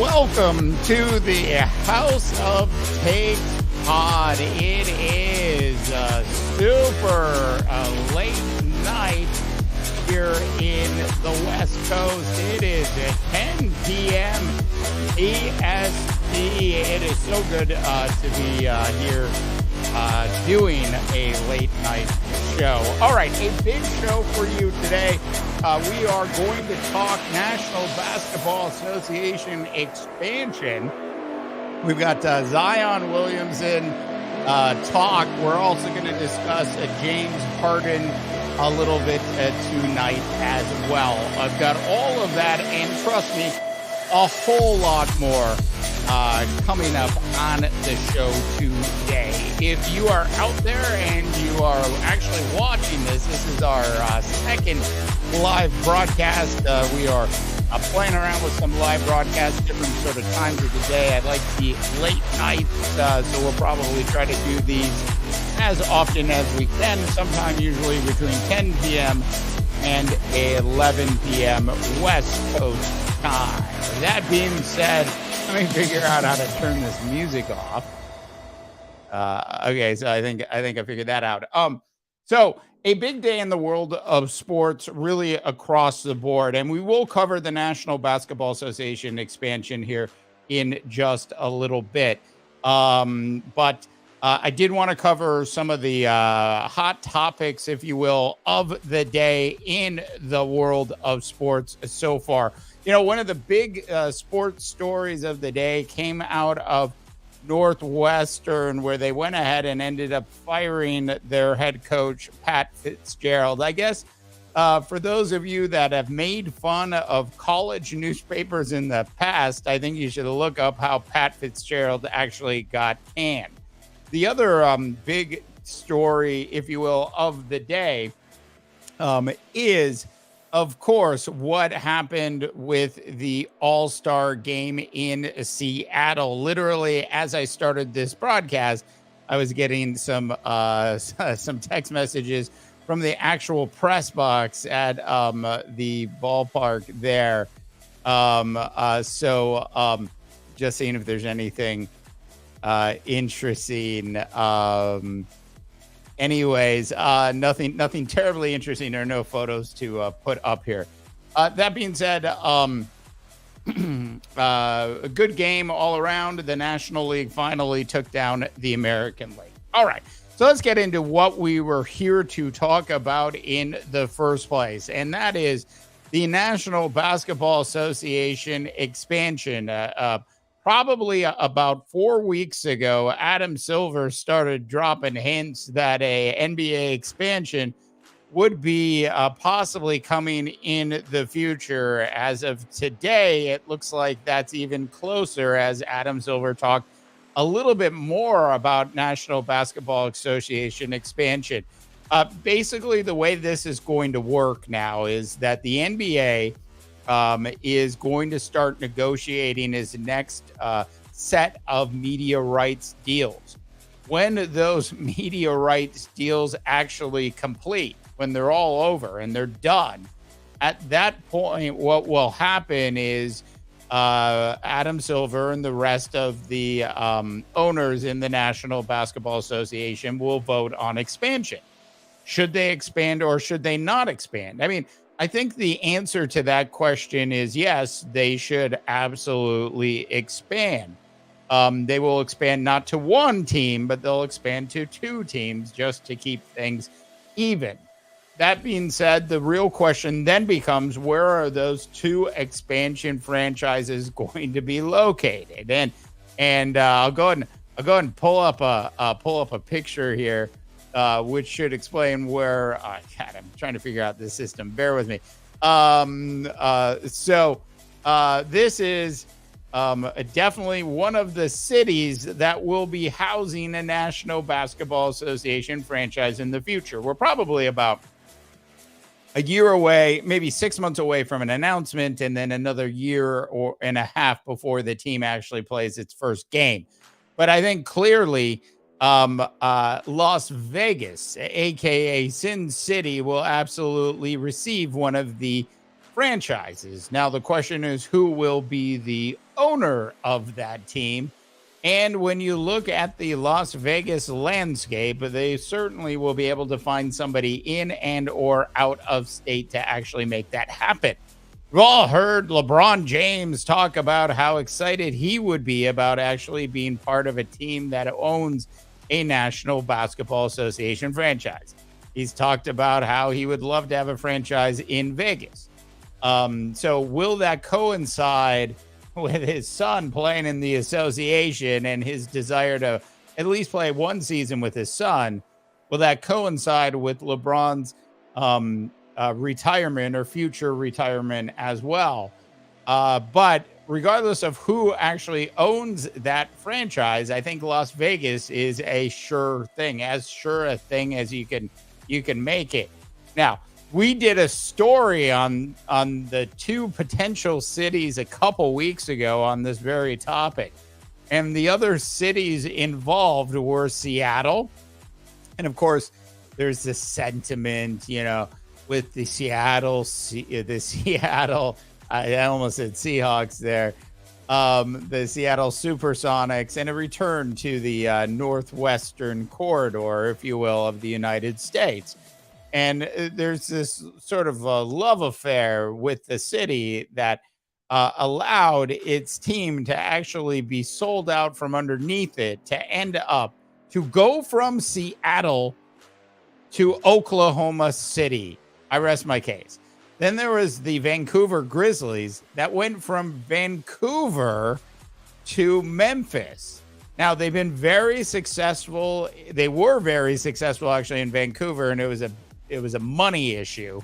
welcome to the House of Takes pod. It is a super late night here in the West Coast. It is at 10 p.m. EST. It is so good to be here doing a late night show. All right, a big show for you today. We are going to talk National Basketball Association expansion. We've got Zion Williamson talk. We're also going to discuss James Harden a little bit tonight as well. I've got all of that, and trust me, a whole lot more coming up on the show today. If you are out there and you are actually watching this is our second live broadcast. We are playing around with some live broadcasts, different sort of times of the day. I like the late nights, so we'll probably try to do these as often as we can, sometime usually between 10 p.m. and 11 p.m. West Coast time. That being said, let me figure out how to turn this music off. Okay, so I think I figured that out. So a big day in the world of sports, really across the board, and we will cover the National Basketball Association expansion here in just a little bit. But I did want to cover some of the hot topics, if you will, of the day in the world of sports so far. You know, one of the big sports stories of the day came out of Northwestern, where they went ahead and ended up firing their head coach, Pat Fitzgerald. I guess for those of you that have made fun of college newspapers in the past, I think you should look up how Pat Fitzgerald actually got canned. The other big story, if you will, of the day is, of course, what happened with the All-Star game in Seattle. Literally, as I started this broadcast, I was getting some text messages from the actual press box at the ballpark there. Just seeing if there's anything interesting. Anyways, nothing terribly interesting, or no photos to put up here. That being said, a good game all around. The National League finally took down the American League. All right, so let's get into what we were here to talk about in the first place, and that is the National Basketball Association expansion. Probably about 4 weeks ago, Adam Silver started dropping hints that a NBA expansion would be possibly coming in the future. As of today, it looks like that's even closer, as Adam Silver talked a little bit more about National Basketball Association expansion. Basically, the way this is going to work now is that the NBA is going to start negotiating his next set of media rights deals. When those media rights deals actually complete, when they're all over and they're done, at that point, what will happen is Adam Silver and the rest of the owners in the National Basketball Association will vote on expansion. Should they expand or should they not expand? I mean, I think the answer to that question is yes, they should absolutely expand. They will expand not to one team, but they'll expand to two teams just to keep things even. That being said, the real question then becomes, where are those two expansion franchises going to be located? And I'll go ahead and pull up a picture here. Which should explain where. God, I'm trying to figure out this system. Bear with me. This is definitely one of the cities that will be housing a National Basketball Association franchise in the future. We're probably about a year away, maybe 6 months away from an announcement, and then another year and a half before the team actually plays its first game. But I think clearly Las Vegas, aka Sin City, will absolutely receive one of the franchises. Now, the question is who will be the owner of that team? And when you look at the Las Vegas landscape, they certainly will be able to find somebody in and or out of state to actually make that happen. We've all heard LeBron James talk about how excited he would be about actually being part of a team that owns a National Basketball Association franchise. He's talked about how he would love to have a franchise in Vegas. So will that coincide with his son playing in the association and his desire to at least play one season with his son? Will that coincide with LeBron's retirement or future retirement as well? But regardless of who actually owns that franchise, I think Las Vegas is a sure thing, as sure a thing as you can make it. Now, we did a story on the two potential cities a couple weeks ago on this very topic. And the other cities involved were Seattle. And of course, there's this sentiment, with the Seattle, I almost said Seahawks there, the Seattle Supersonics, and a return to the northwestern corridor, if you will, of the United States. And there's this sort of a love affair with the city that allowed its team to actually be sold out from underneath it to end up to go from Seattle to Oklahoma City. I rest my case. Then there was the Vancouver Grizzlies that went from Vancouver to Memphis. Now, they've been very successful. They were very successful actually in Vancouver, and it was a money issue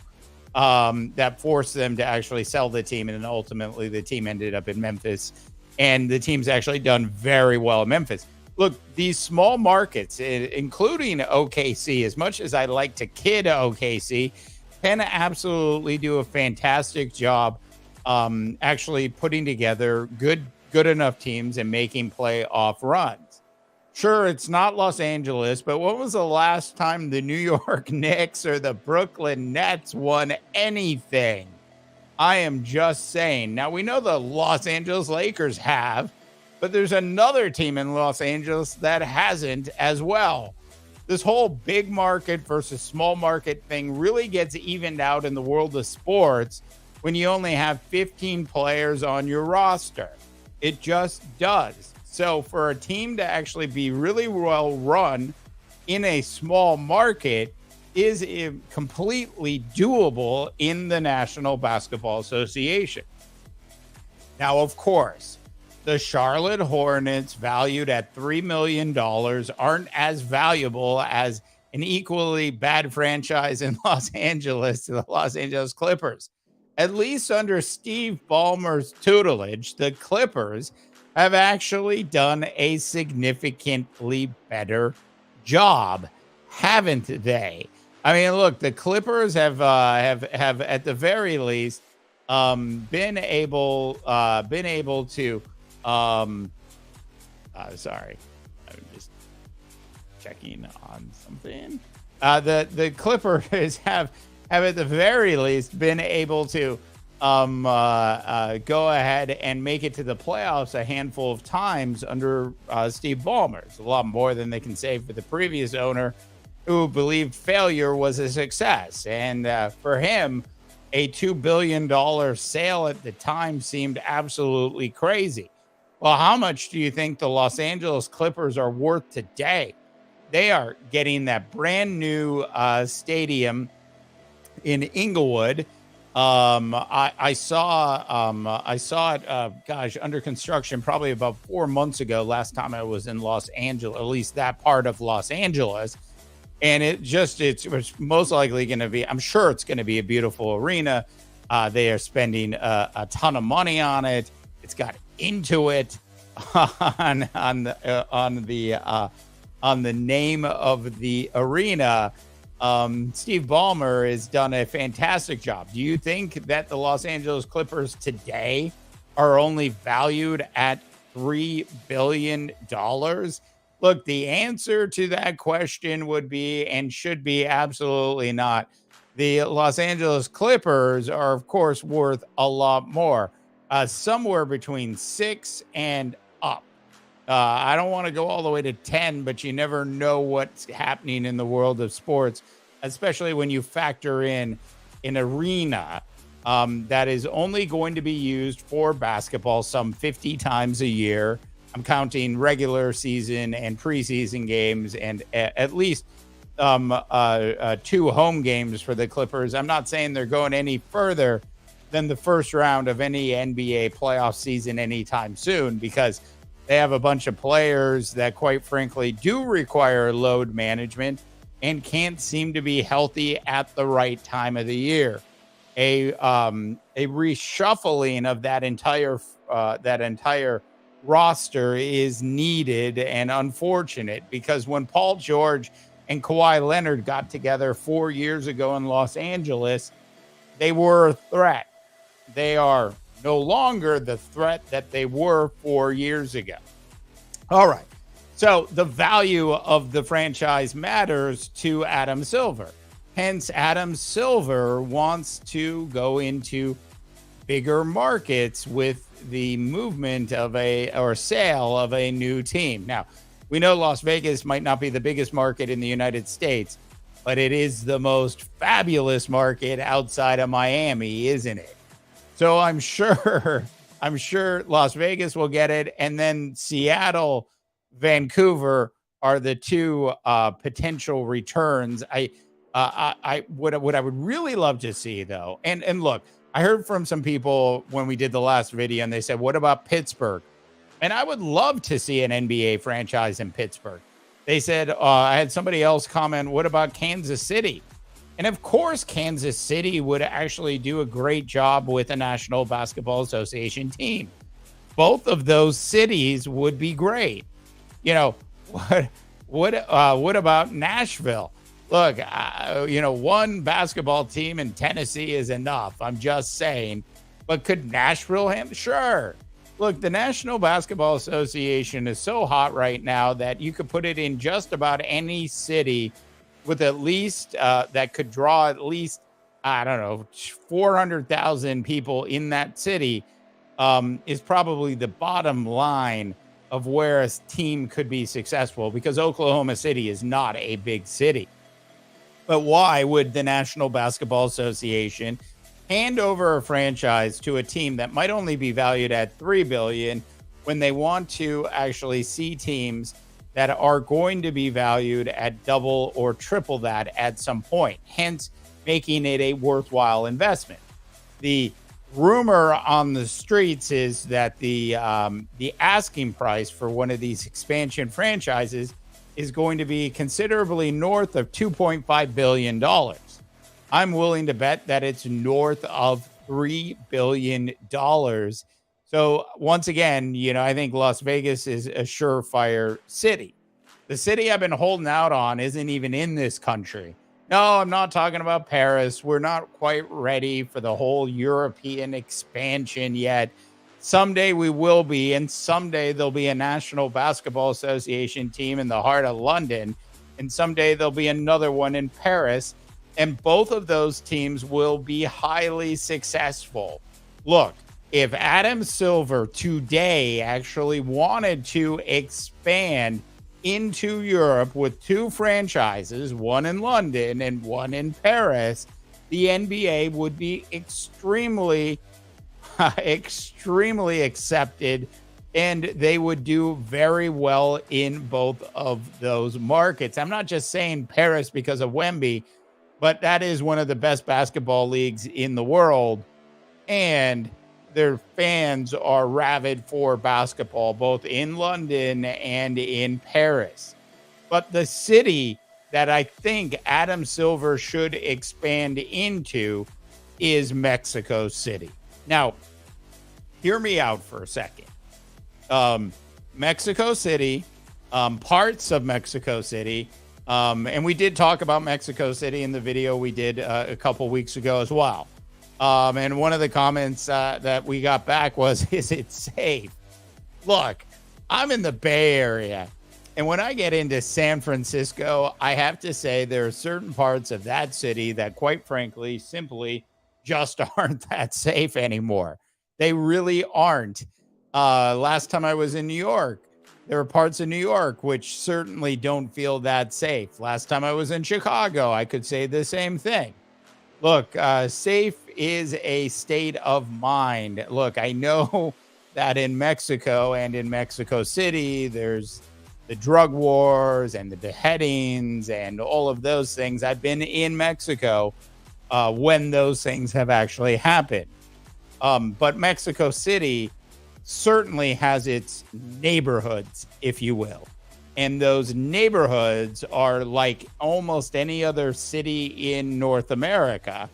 that forced them to actually sell the team. And then ultimately the team ended up in Memphis, and the team's actually done very well in Memphis. Look, these small markets, including OKC, as much as I like to kid OKC, can absolutely do a fantastic job actually putting together good enough teams and making playoff runs. Sure, it's not Los Angeles, but when was the last time the New York Knicks or the Brooklyn Nets won anything? I am just saying. Now, we know the Los Angeles Lakers have, but there's another team in Los Angeles that hasn't as well. This whole big market versus small market thing really gets evened out in the world of sports when you only have 15 players on your roster. It just does. So for a team to actually be really well run in a small market is completely doable in the National Basketball Association. Now, of course, the Charlotte Hornets, valued at $3 million, aren't as valuable as an equally bad franchise in Los Angeles, the Los Angeles Clippers. At least under Steve Ballmer's tutelage, the Clippers have actually done a significantly better job, haven't they? I mean, look, the Clippers have at the very least been able to. Sorry, I'm just checking on something. The Clippers have at the very least been able to go ahead and make it to the playoffs a handful of times under Steve Ballmer. It's a lot more than they can say for the previous owner, who believed failure was a success. And for him, a $2 billion sale at the time seemed absolutely crazy. Well, how much do you think the Los Angeles Clippers are worth today? They are getting that brand new stadium in Inglewood. I saw it, under construction probably about 4 months ago. Last time I was in Los Angeles, at least that part of Los Angeles. And it's most likely going to be, I'm sure it's going to be a beautiful arena. They are spending a ton of money on it. It's got Intuit on the name of the arena. Steve Ballmer has done a fantastic job. Do you think that the Los Angeles Clippers today are only valued at $3 billion? Look, the answer to that question would be and should be absolutely not. The Los Angeles Clippers are, of course, worth a lot more, somewhere between 6 and up. I don't want to go all the way to 10, but you never know what's happening in the world of sports, especially when you factor in an arena that is only going to be used for basketball some 50 times a year. I'm counting regular season and preseason games and at least 2 home games for the Clippers. I'm not saying they're going any further than the first round of any NBA playoff season anytime soon, because they have a bunch of players that, quite frankly, do require load management and can't seem to be healthy at the right time of the year. A reshuffling of that entire roster is needed and unfortunate, because when Paul George and Kawhi Leonard got together 4 years ago in Los Angeles, they were a threat. They are no longer the threat that they were 4 years ago. All right. So the value of the franchise matters to Adam Silver. Hence, Adam Silver wants to go into bigger markets with the movement of sale of a new team. Now, we know Las Vegas might not be the biggest market in the United States, but it is the most fabulous market outside of Miami, isn't it? So I'm sure Las Vegas will get it, and then Seattle, Vancouver are the two potential returns. What I would really love to see, though, and look, I heard from some people when we did the last video, and they said, "What about Pittsburgh?" And I would love to see an NBA franchise in Pittsburgh. They said, I had somebody else comment, "What about Kansas City?" And of course, Kansas City would actually do a great job with a National Basketball Association team. Both of those cities would be great. You know, what about Nashville? Look, one basketball team in Tennessee is enough. I'm just saying. But could Nashville have? Sure. Look, the National Basketball Association is so hot right now that you could put it in just about any city with at least that could draw at least, 400,000 people in that city, is probably the bottom line of where a team could be successful, because Oklahoma City is not a big city. But why would the National Basketball Association hand over a franchise to a team that might only be valued at $3 billion when they want to actually see teams that are going to be valued at double or triple that at some point, hence making it a worthwhile investment? The rumor on the streets is that the asking price for one of these expansion franchises is going to be considerably north of $2.5 billion. I'm willing to bet that it's north of $3 billion. So once again, I think Las Vegas is a surefire city. The city I've been holding out on isn't even in this country. No, I'm not talking about Paris. We're not quite ready for the whole European expansion yet. Someday we will be, and someday there'll be a National Basketball Association team in the heart of London, and someday there'll be another one in Paris, and both of those teams will be highly successful. Look, if Adam Silver today actually wanted to expand into Europe with 2 franchises, one in London and one in Paris, the NBA would be extremely accepted, and they would do very well in both of those markets. I'm not just saying Paris because of Wemby, but that is one of the best basketball leagues in the world, and their fans are rabid for basketball, both in London and in Paris. But the city that I think Adam Silver should expand into is Mexico City. Now, hear me out for a second. Mexico City, parts of Mexico City, and we did talk about Mexico City in the video we did a couple weeks ago as well. And one of the comments that we got back was, "Is it safe?" Look, I'm in the Bay Area. And when I get into San Francisco, I have to say there are certain parts of that city that, quite frankly, simply just aren't that safe anymore. They really aren't. Last time I was in New York, there are parts of New York which certainly don't feel that safe. Last time I was in Chicago, I could say the same thing. Look, safe is a state of mind. Look, I know that in Mexico and in Mexico City, there's the drug wars and the beheadings and all of those things. I've been in Mexico when those things have actually happened. But Mexico City certainly has its neighborhoods, if you will. And those neighborhoods are like almost any other city in North America.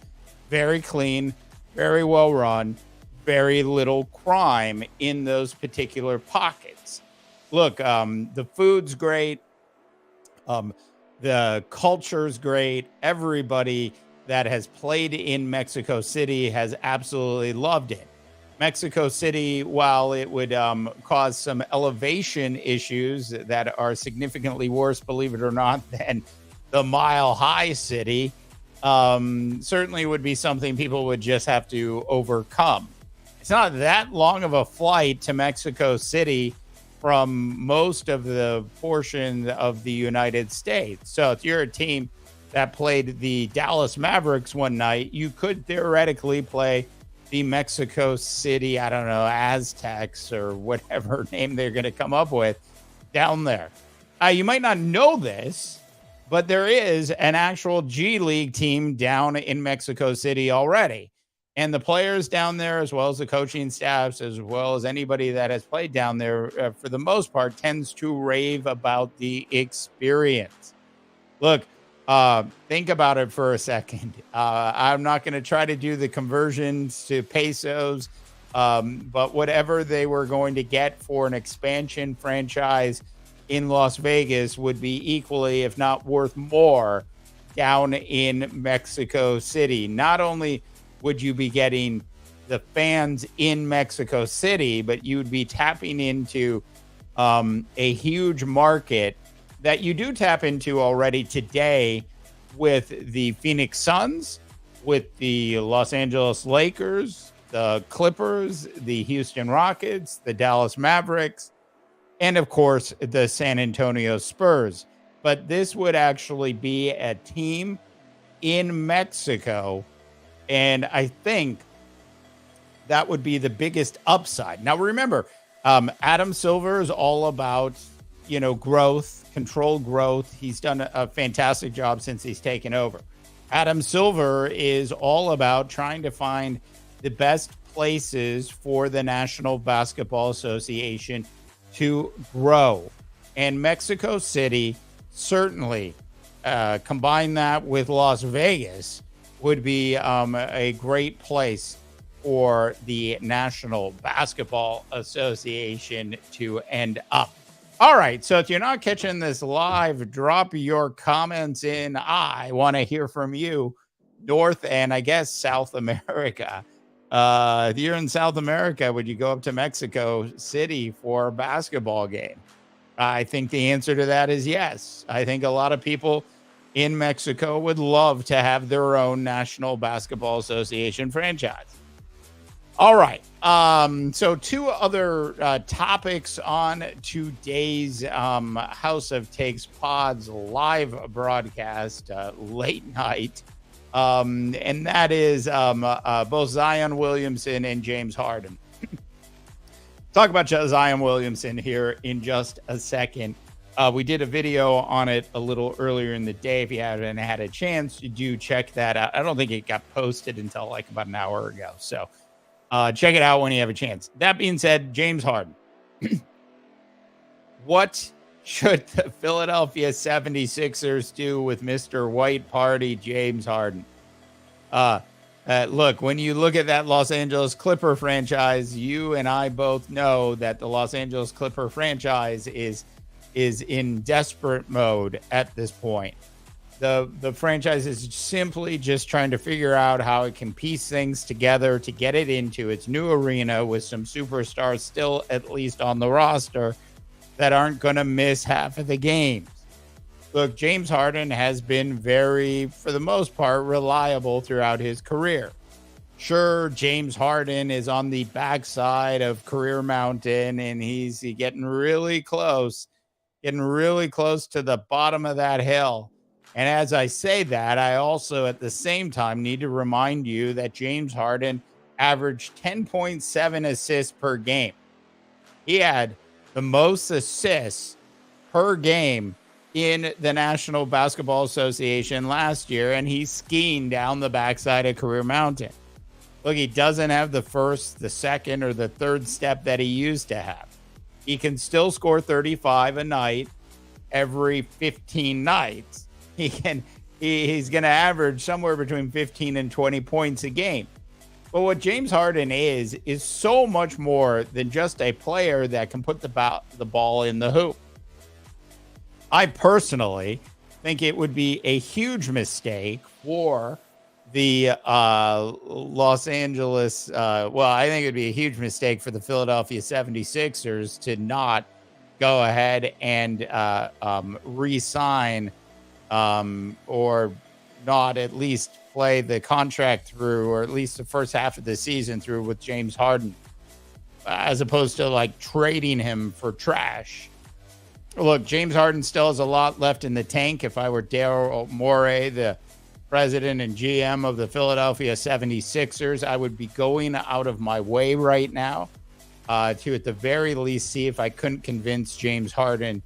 Very clean, very well run, very little crime in those particular pockets. Look, the food's great. The culture's great. Everybody that has played in Mexico City has absolutely loved it. Mexico City, while it would cause some elevation issues that are significantly worse, believe it or not, than the Mile High City, certainly would be something people would just have to overcome. It's not that long of a flight to Mexico City from most of the portion of the United States. So if you're a team that played the Dallas Mavericks one night, you could theoretically play the Mexico City, I don't know, Aztecs or whatever name they're going to come up with down there. You might not know this, but there is an actual G League team down in Mexico City already. And the players down there, as well as the coaching staffs, as well as anybody that has played down there, for the most part, tends to rave about the experience. Look, think about it for a second. I'm not going to try to do the conversions to pesos, but whatever they were going to get for an expansion franchise in Las Vegas would be equally, if not worth more, down in Mexico City. Not only would you be getting the fans in Mexico City, but you would be tapping into a huge market that you do tap into already today with the Phoenix Suns, with the Los Angeles Lakers, the Clippers, the Houston Rockets, the Dallas Mavericks, and of course, the San Antonio Spurs. But this would actually be a team in Mexico, and I think that would be the biggest upside. Now, remember, Adam Silver is all about, growth, controlled growth. He's done a fantastic job since he's taken over. Adam Silver is all about trying to find the best places for the National Basketball Association to grow. And Mexico City, certainly, combine that with Las Vegas, would be a great place for the National Basketball Association to end up. All right, so if you're not catching this live, drop your comments in. I want to hear from you, North and I guess South America. If you're in South America, would you go up to Mexico City for a basketball game? I think the answer to that is yes. I think a lot of people in Mexico would love to have their own National Basketball Association franchise. All right. So two other topics on today's House of Takes Pods live broadcast late night. And that is both Zion Williamson and James Harden. Talk about Zion Williamson here in just a second. We did a video on it a little earlier in the day. If you haven't had a chance, you do check that out. I don't think it got posted until like about an hour ago. So check it out when you have a chance. That being said, James Harden. What should the Philadelphia 76ers do with Mr. White Party James Harden? Look, when you look at that Los Angeles Clipper franchise, you and I both know that the Los Angeles Clipper franchise is in desperate mode at this point. The franchise is simply just trying to figure out how it can piece things together to get it into its new arena with some superstars still at least on the roster. that aren't going to miss half of the games. Look, James Harden has been very, for the most part, reliable throughout his career. Sure, James Harden is on the backside of career mountain, and he's getting really close to the bottom of that hill. And as I say that, I also at the same time need to remind you that James Harden averaged 10.7 assists per game. He had the most assists per game in the National Basketball Association last year, and he's skiing down the backside of career mountain. Look, he doesn't have the first, the second, or the third step that he used to have. He can still score 35 a night every 15 nights. He's going to average somewhere between 15 and 20 points a game. But what James Harden is so much more than just a player that can put the ball in the hoop. I personally think it would be a huge mistake for the Los Angeles. I think it would be a huge mistake for the Philadelphia 76ers to not go ahead and re-sign or not at least play the contract through, or at least the first half of the season through with James Harden, as opposed to like trading him for trash. Look, James Harden still has a lot left in the tank. If I were Daryl Morey, the president and GM of the Philadelphia 76ers, I would be going out of my way right now to at the very least see if I couldn't convince James Harden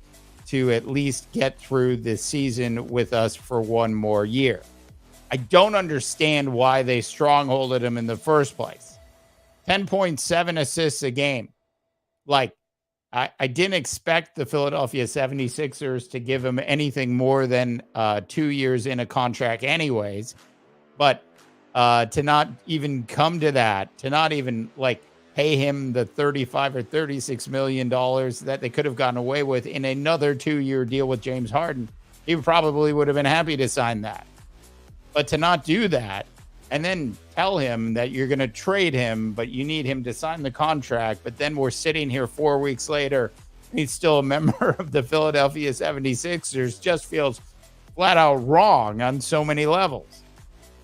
to at least get through this season with us for one more year. I don't understand why they strongholded him in the first place. 10.7 assists a game. Like, I didn't expect the Philadelphia 76ers to give him anything more than 2 years in a contract anyways. But to not even come to that, to not even like pay him the $35 or $36 million that they could have gotten away with in another 2-year deal with James Harden, he probably would have been happy to sign that. But to not do that and then tell him that you're going to trade him, but you need him to sign the contract, but then we're sitting here 4 weeks later, he's still a member of the Philadelphia 76ers, just feels flat out wrong on so many levels.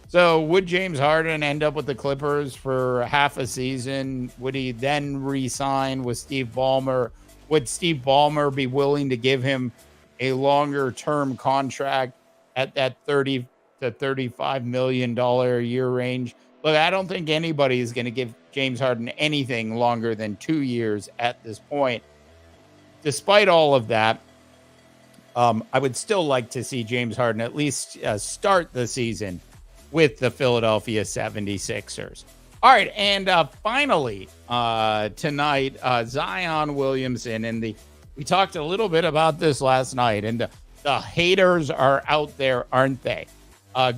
So would James Harden end up with the Clippers for half a season? Would he then re-sign with Steve Ballmer? Would Steve Ballmer be willing to give him a longer term contract at that $30 to $35 million a year range? Look, I don't think anybody is going to give James Harden anything longer than 2 years at this point. Despite all of that, I would still like to see James Harden at least start the season with the Philadelphia 76ers. All right, and finally tonight, Zion Williamson, and we talked a little bit about this last night, and the haters are out there, aren't they?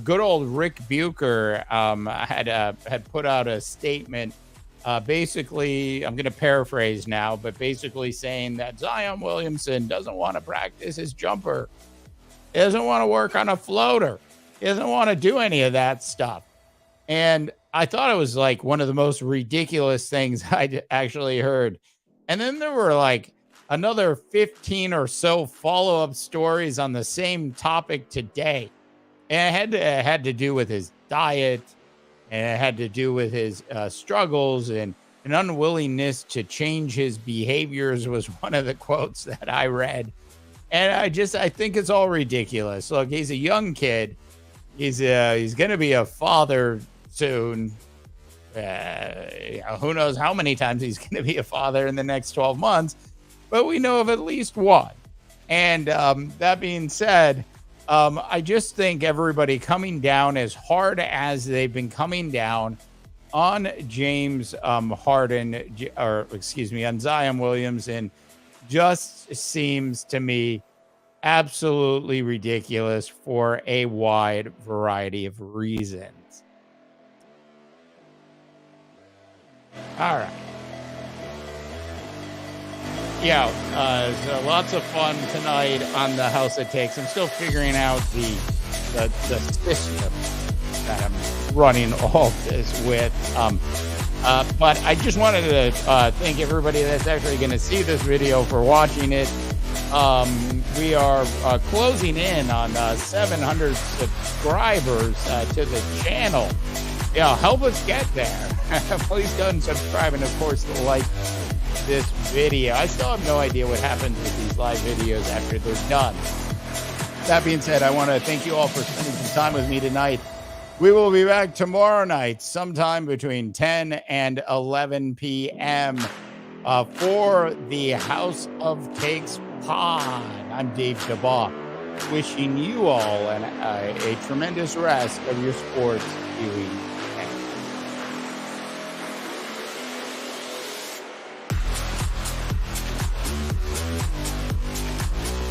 Good old Rick Bucher had put out a statement, basically, I'm going to paraphrase now, but basically saying that Zion Williamson doesn't want to practice his jumper. He doesn't want to work on a floater. He doesn't want to do any of that stuff. And I thought it was like one of the most ridiculous things I'd actually heard. And then there were like another 15 or so follow-up stories on the same topic today. And it had to do with his diet, and it had to do with his struggles, and an unwillingness to change his behaviors was one of the quotes that I read. And I think it's all ridiculous. Look, he's a young kid. He's going to be a father soon. Who knows how many times he's going to be a father in the next 12 months, but we know of at least one. And that being said, I just think everybody coming down as hard as they've been coming down on James Harden, on Zion Williamson, just seems to me absolutely ridiculous for a wide variety of reasons. All right. Yeah, so lots of fun tonight on the House of Takes. I'm still figuring out the system that I'm running all this with. But I just wanted to thank everybody that's actually going to see this video for watching it. We are closing in on 700 subscribers to the channel. Yeah, help us get there. Please go and subscribe, and of course, like this video. I still have no idea what happens with these live videos after they're done. That being said, I want to thank you all for spending some time with me tonight. We will be back tomorrow night, sometime between 10 and 11 p.m. For the House of Cakes pod. I'm Dave DeBach, wishing you all a tremendous rest of your sports viewing